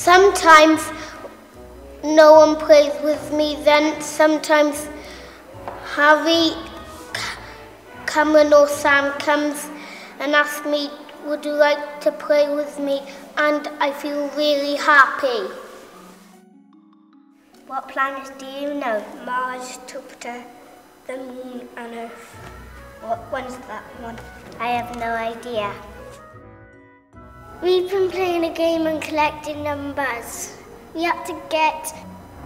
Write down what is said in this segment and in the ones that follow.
Sometimes no one plays with me, then sometimes Harry, Cameron or Sam comes and asks me, would you like to play with me? And I feel really happy. What planets do you know? Mars, Jupiter, the Moon and Earth. What one's that one? I have no idea. We've been playing a game and collecting numbers. We have to get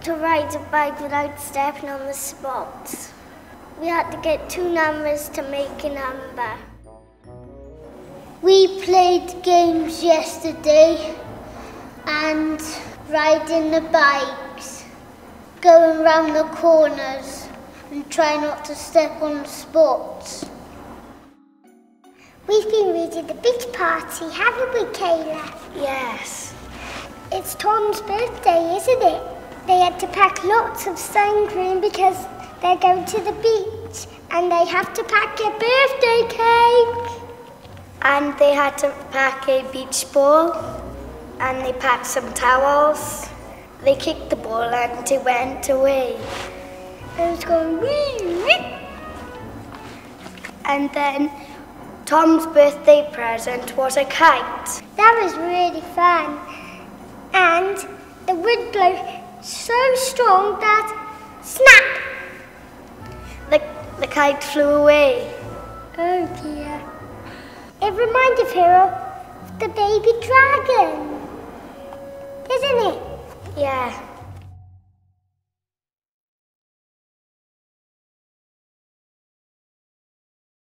to ride a bike without stepping on the spots. We had to get 2 numbers to make a number. We played games yesterday and riding the bikes, going round the corners and trying not to step on the spots. We've been reading the beach party, haven't we, Kayla? Yes. It's Tom's birthday, isn't it? They had to pack lots of sun cream because they're going to the beach and they have to pack a birthday cake. And they had to pack a beach ball and they packed some towels. They kicked the ball and it went away. It was going wee, wee. And then Tom's birthday present was a kite. That was really fun. And the wind blew so strong that snap! The kite flew away. Oh dear. It reminded her of the baby dragon, isn't it? Yeah.